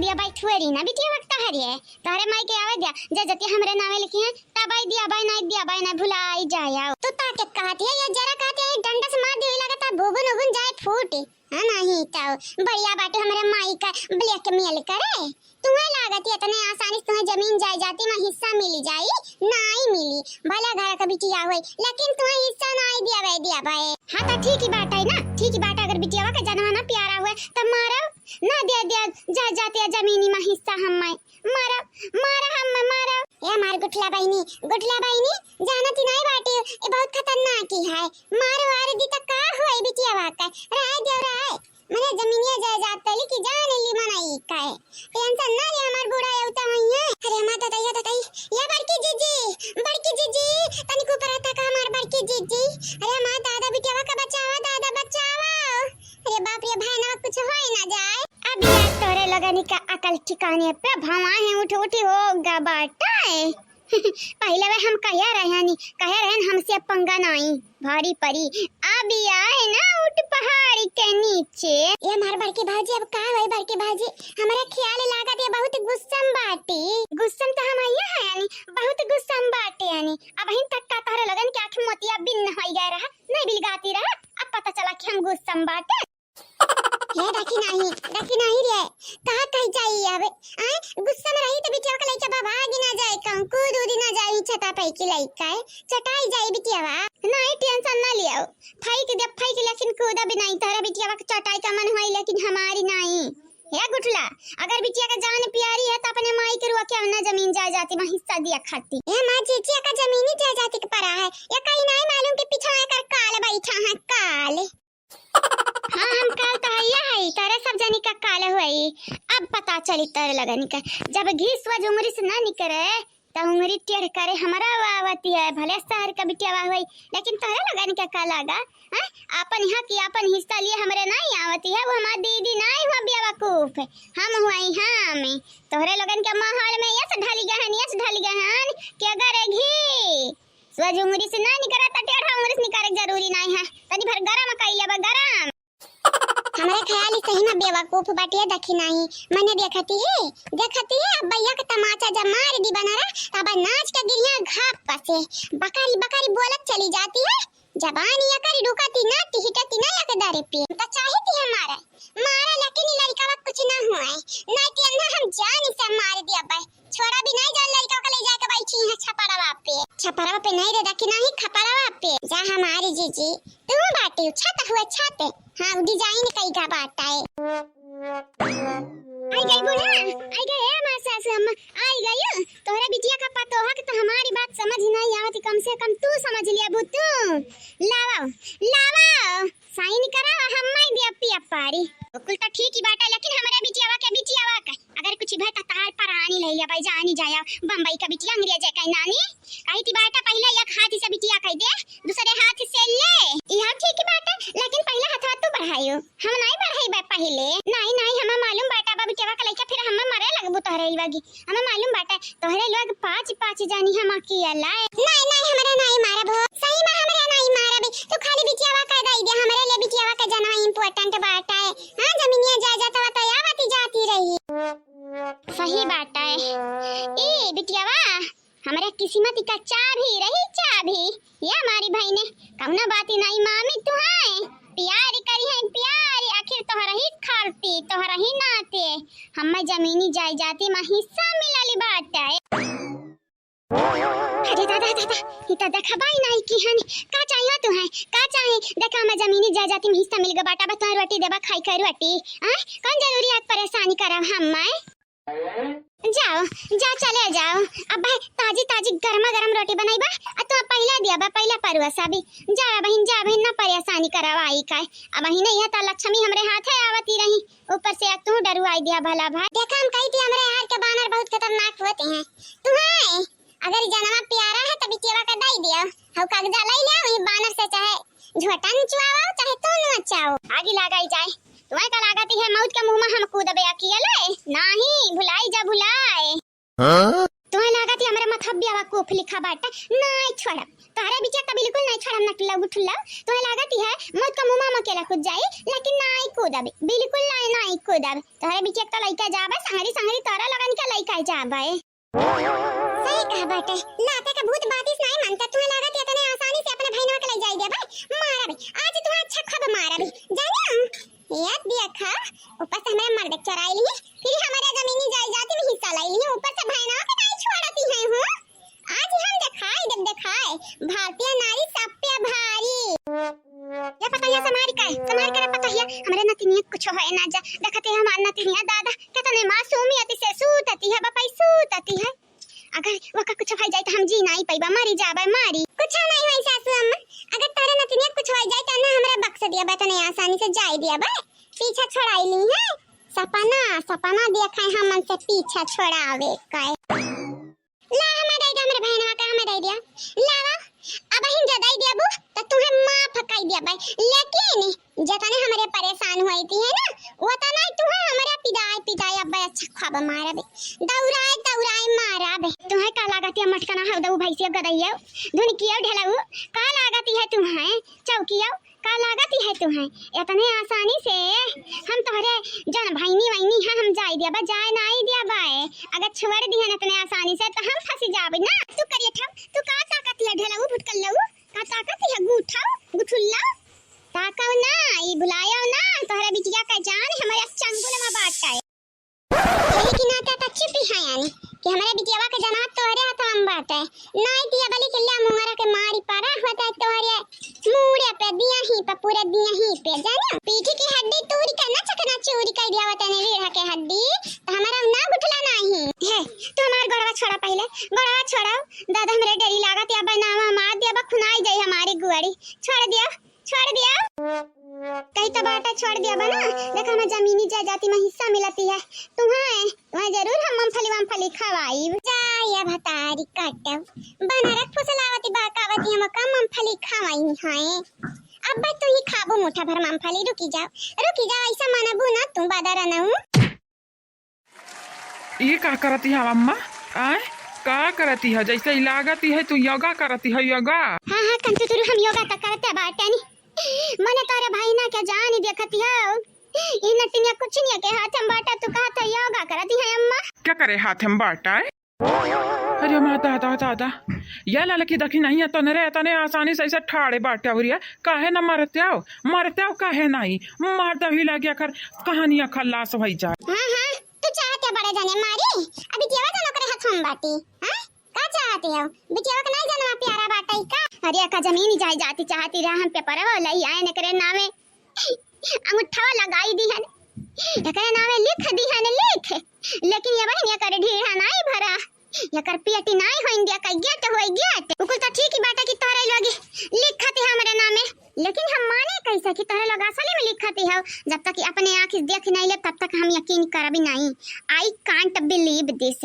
बिटिया भाई ठुएरी ना बिटिया वक्त हरिए तारे माई के आवे दिया जे जति हमरे नावे लिखी है तबाई दिया बाई ना भुलाई जाया तो ताके कहती है ये जरा कहती है डंडा से मार दी लगता भुगुन उगुन जाए फूटी है नहीं तो बढ़िया बाटे हमरे माई का ब्लैक मेल करे तुम्हें लागत है इतने आसानी से तुम्हें जमीन जायदाद में हिस्सा मिल जाई नहीं मिली भला घर का बिटिया होई लेकिन तुम्हें हिस्सा नहीं दिया भाई हां तो ठीक ही बात है ना ठीक ही बात अगर बिटिया का जनवा ना प्यारा हुए तब मारो ना दिया जा जाते जमीनी में हिस्सा हम मारो हम मारो ये मार गुठला बहनी जानती नहीं बाटे ये बहुत खतरनाक ही है मारो आरे दी तक का होई बिटिया वाका राय दे राय मने जमीनिया जायदाद तली की जान ली मनाई काय टेंशन ना ले हमार बूढ़ा होता है अरे माता ताई ये बड़की जीजी तनी को परता का हमार बड़की जीजी अरे मां दादा बिटिया का बचावा अरे बाप रे भाई ना कुछ होए ना जाए अभी आज तोरे लगानी का अकल ठिकाने पे भवा है उठी होगा बाटा पहले वे हम कह रहे हमसे पंगा नहीं भारी परी अभी आए ना उठ पहाड़ी के नीचे ये हमार बड़की भाजी अब का होई बड़की भाजी हमारा ख्याल लागत है बहुत गुस्सम तो हम आया है यानी बहुत गुस्सम बाटे यानी अब हिन तक का तारे लगन के आंख मोतिया बिन होई गए रहा नहीं बिलगाती रहा अब पता चला कि हम गुस्सम बाटे ये देखी नहीं रे कहां कहीं जाई अब गुस्सा में रही तो बिटिया का लइका भाग ना जाए कंकू दूध ना जाई छता पे की लइका चटाई जाई बिटिया नहीं टेंशन ना लियो फाई के लेकिन कूदा भी नहीं तारा बिटिया का चटाई का मन होई लेकिन हमारी नहीं है गुठला अगर बिटिया का जान प्यारी है तो अपने माई के रुआ क्या ना जमीन जायदाद में हिस्सा दिया खाती ये मां जीजी का जमीनी जायदाद के परा है ये कहीं नहीं मालूम कि पीछे कर काल बैठा है काल हाँ हम काल तो है तारे सब जानी का काल हुई अब पता चली तारे लगन का जब घिस व जुंगरी से ना निकले तो उंगली टेढ़ करे हमारा वावती है भले शहर का बिटिया हुई लेकिन तारे लगन का का लगा अपन यहाँ की अपन हिस्सा लिए हमरे नहीं आवती है वो हमारी दीदी नहीं हुआ बेवकूफ हम हुई हम तोहरे लगन के माहौल में यस ढाली गहन क्या करेगी स्वजुंगरी से ना निकरा त टेढ़ा उंगली से निकारे जरूरी नहीं है तनी भर गरम कइले बा गरम हमारे ख्याल सही में बेवकूफ बाटे देखी नहीं मैंने देखती है अब भैया का तमाचा जब मार दी बना रहा तब नाच के गिरिया घाप पसे बकारी बोलत चली जाती है जबान या करी रुकती ना हिटती ना या दारे पे तो चाहती है मारा लेकिन लड़का का कुछ ना हुआ नहीं कि ना हम जान से मार दिया भाई छोड़ा भी नहीं जान लड़का को ले जाके बैठी है छपरावा पे नहीं रे देखी नहीं खपरावा पे जा हमारी जीजी तुम बाटे छत हां डिजाइन कई का बाटा है आई गई बुढ़ा आई गए मां सासू अम्मा आई गई तोहरा बिटिया का पतो है कि तो हमारी बात समझ नहीं आवती कम से कम तू समझ लिया बुतू लावा साइन करा हम नहीं दिया पिया पारी कुल तो ठीक ही बात है लेकिन हमारे बिटिया का अगर कुछ भाई तार पर आनी ले भाई जानी जाया बंबई का बिटिया अंग्रेजी का नानी कही थी बात पहले एक हाथ से बिटिया कह दे दूसरे हाथ से ले यह ठीक ही बात है लेकिन पहले हाथ तो बढ़ायो हम नहीं बढ़ाई बा पहले नहीं हम मालूम बाटा बा बिटिया का लइका फिर हम मरे लगबो तोहरे लगी हम मालूम बाटा तोहरे लोग पांच जानी हम अकेला नहीं हमारे नहीं मारब सही में हमारे नहीं मारब तो खाली बिटिया का दई दे हमारे ले बिटिया का जना इंपॉर्टेंट बात है हां जमीनिया जायदाद तो आवती जाती रही सही बात है ए बिटियावा हमारे किस्मत का चाबी ये हमारी भाई ने कौना बात नहीं मामी तू है प्यार करी है प्यार आखिर तोहरा ही खाती तोहरा ही नाते हमें जमीनी जायदाद में हिस्सा मिलली बात है अरे दादा इता देखा भाई नहीं की हन का चाहिए तू है का चाहे देखा हमें जमीनी जायदाद में हिस्सा मिल गया बाटा बता रोटी देबा खाई कर रोटी कौन जरूरी है परेशानी करब हम जा चले जाओ अब भाई ताजी गरम रोटी बनाईबा तो पहला परवसा भी जा बहन ना परेशानी करवाई काय अब बहन नहीं है तो लक्ष्मी हमरे हाथ है आवती रही ऊपर से तू डरुआई दिया भला भाई देखा हम कही थी हमरे हार के बानर बहुत खतरनाक होते हैं तुम्हें अगर जनवा प्यारा है तभी केवा का दई दियो हौ कागजा लई ले वही बानर से चाहे झोटा नचवाओ चाहे तो नचाओ आगे लगाई जाए तुम्हें का लागती है मौत के मुंह में हम कूदबे अकेले नहीं भुलाई जा भुलाए तुम्हें लागत हमरा मथबिया वा कोफ लिखा बाटा नहीं छोड़ा तोहरे बिचा का बिल्कुल नहीं छोड़ा ना टुल्ला बुठुल्ला तुम्हें लागत है मत का मुमा मकेला खुद जाई लेकिन नहीं कूदबे बिल्कुल नहीं कूदबे तोहरे बिचा का लइका जाबे संगरी संगरी तोरा लगन का लइका जाबे सही कहा बाटे लाते का भूत बातिस नहीं मानता तुम्हें लागत है तने आसानी से अपने भाईनवा के ले जाई दे भाई मारा बे आज तुम्हें अच्छा खबर मारा बे जानिया याद देखा ऊपर से हमारे मर्द चराई ली फिर हमारे जमीनी जायदाद में हिस्सा लाई ली ऊपर से भाईनवा के नहीं छोड़ती है हूं आज हम दिखाए भारतीय नारी सब पे भारी ये पता है समार का पता है हमारे नतिनिया कुछ है ना जा देखते हैं हमारे नतिनिया दादा कितने मासूमियत से सूतती है बापा सूतती है अगर वका कुछ हो जाए तो हम जी नहीं पाइबा मरी जाबे मारी कुछ नहीं होई सासू अम्मा अगर तारे नतिनिया कुछ हो जाए तो ना हमरा बक्स दिया बा तने आसानी से जाई दिया बा पीछा छोड़ाई ली है सपना देखा है हमन से पीछा छोड़ावे काय ला हमारे बहनवा का हमें दे दिया लावा अब हम जदाई दिया बू तो तुम्हें मां फकाई दिया भाई लेकिन जतने हमारे परेशान हुई थी है ना वो तो नहीं तुम्हें हमारे पिदाई अब अच्छा ख्वाब मारा बे दौड़ाए मारा बे तुम्हें का लागती है मटकना हव दऊ भाई से गदैया धुन किया ढलाऊ का लागती है तुम्हें चौकिया का लागती है तुम्हें इतने आसानी से हम तोहरे जन भाईनी है हम जाई दिया बा जाए नहीं दिया बाए अगर छोड़ दी है इतने आसानी से तो हम फंस जाबे ना तू करिए ठम तू का ताकत है ढलाऊ भुटकल्लऊ का ताकत है गुठुल्ला ताकाऊ ना ई बुलायो ना तोहरे बिटिया का जान हमारे चंगुल में बाटता है लेकिन आता तो चुप है यानी कि हमारे बिटिया का जना तोहरे हाथ में बाटता है नहीं दिया बलि किल्ला मुहरा के मारी पारा होता है तोहरे मुड़े पे दिया ही पे पूरे दिया ही पे जानियो पीठी की हड्डी तोड़ी का ना चकना चोरी कर दिया होता ने रीढ़ के हड्डी तो हमारा ना गुठला नहीं है तो हमार गड़वा छोड़ा पहले गड़वा छोड़ाओ दादा हमरे डरी लागत या बनावा मार दिया बा खुनाई जाई हमारी गुआड़ी छोड़ दिया कहीं तो बाटा छोड़ दिया बना देखा हमें जमीनी जायदाद में हिस्सा मिलती है तुम्हें जरूर हम मूंगफली खवाई जाया भतारी काटव बनारस फुसलावती बाकावती हम का मूंगफली खवाई है अब बस तू ही खाबो मुठा भर मूंगफली रुकी जाओ ऐसा मानबू ना तुम बादर ना ये का करती है अम्मा आए का करती है जैसे लागती है तू योगा करती है योगा हाँ कंचुतुरु हम योगा तो करते बाटे नी मने तारे भाई ना क्या जान ही देखती है ये नटिया कुछ नहीं के हाथ में बाटा तू कहता योगा करती है अम्मा क्या करे हाथ में बाटा है अरे माता दादा या लड़की देखी नहीं है तो नरे तने आसानी से ऐसे ठाड़े बाटे हो रही है काहे न मरते हो काहे नहीं मार दही लगे कर कहानियां खल्लास हो जाए हां तू चाहते बड़े जाने मारी अभी जेवा जानो करे हाथ में बाटी हां का चाहते हो बिटिया का नहीं जानवा प्यारा बाटाई का अरे का जमीन जाई जाती चाहती रहा हम पेपर हो लई आए न करे नामे अंगूठा लगाई दी है एकरे नामे लिख दी है लिख लेकिन ये बहन ये करे ढीढ़ा नहीं भरा ये कर पियटी नहीं हो इंडिया का गेट होई गेट उकुल तो ठीक ही बाटा की तोरे लोग लिखते है हमारे नामे लेकिन हम माने कैसे कि तोरे लोग असली में लिखते हो जब तक अपने आंख से देख नहीं ले तब तक हम यकीन करब नहीं आई कांट बिलीव दिस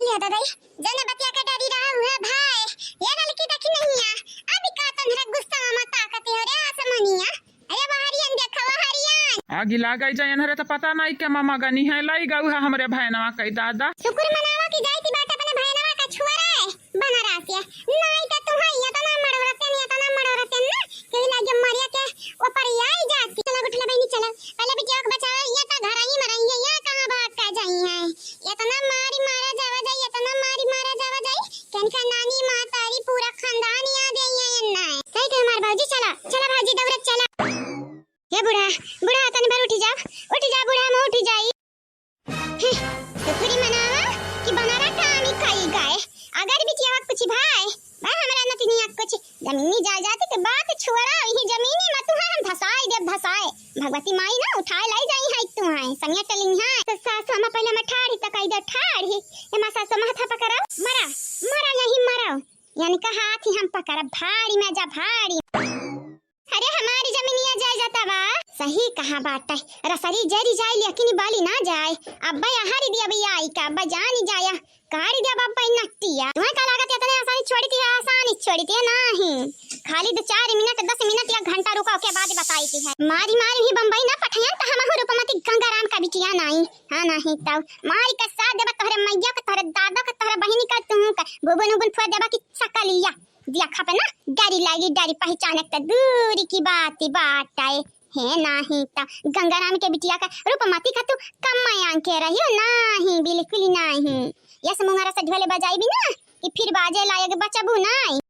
लिया दादा जने बतिया के डरी रहा हुआ भाई ये लड़की देखी नहीं है अभी का तन्हरा गुस्सा में ताकत है रे आसमानिया अरे बाहरियन देखवा हरियन आगी लगाई जाए नरे तो पता नहीं के मामा गनी है लाई गऊ है हमरे भैनवा कई दादा शुक्र मनावा की जाती बात अपने भैनवा का छुआ रे बना रासिया नहीं तो तुम है या तो ना मड़ोरते ना कोई लागे मरिया के ऊपर आई जाती चला गुठला बहनी चला पहले भी जोक बचाओ ये तो घर ही मरई है ये कहां भाग का जाई है ये तो ना मारी मारा जावा जाई ये तो ना मारी मारा जावा जाई कनका नानी मां तारी पूरा खानदान याद आई है ना सही के मार भाजी चला भाजी दौड़त चला ये बुढ़ा तने बार उठी जा बुढ़ा में उठी जाई टुकड़ी मनावा कि बनारा कामी खाई गाय अगर बिटिया कुछ भाई हमरा नतिनिया कुछ जमीनी जायदाद के बात छोड़ा ही जमीनी मत हम धसाए भगवती माई ना उठाए लाई जाई है तू है संगे चली है तो सास हम पहले में ठाड़ी तक आई दे ठाड़ी ए मा सास माथा पकड़ाओ मरा नहीं मराओ यानी का हाथ ही हम पकड़ भाड़ी में जा भाड़ी अरे हमारी जमीनिया जाए जाता बा सही कहा बात है रसरी जरी जाए लेकिन बाली ना जाए अब्बा यहारी दिया भैया आई का अब्बा जानी जाया कारी दिया बाबा नट्टिया तुम्हें का लागत इतने आसानी छोड़ी थी नहीं खाली 2-4 मिनट 10 मिनट या घंटा रुका के बाद बताई थी है मारी मारी ही बम्बई ना पठिया त हम रूपमती गंगाराम का बिटिया नहीं हां नहीं तब मारी का साथ देबा तोहरे मैया का तोहरे दादा का तोहरे बहिनी का तू का बुबन उबन फुआ देबा की सकलिया दिया खपे ना डरी लागी डरी पहचानक त दूरी की बात आए है नहीं ता गंगाराम के बिटिया का रूपमती का तू कम मायांग के रहियो नहीं बिल्कुल नहीं यस मुंगरा से ढोले बजाई भी ना कि फिर बाजे लायक बचबू नहीं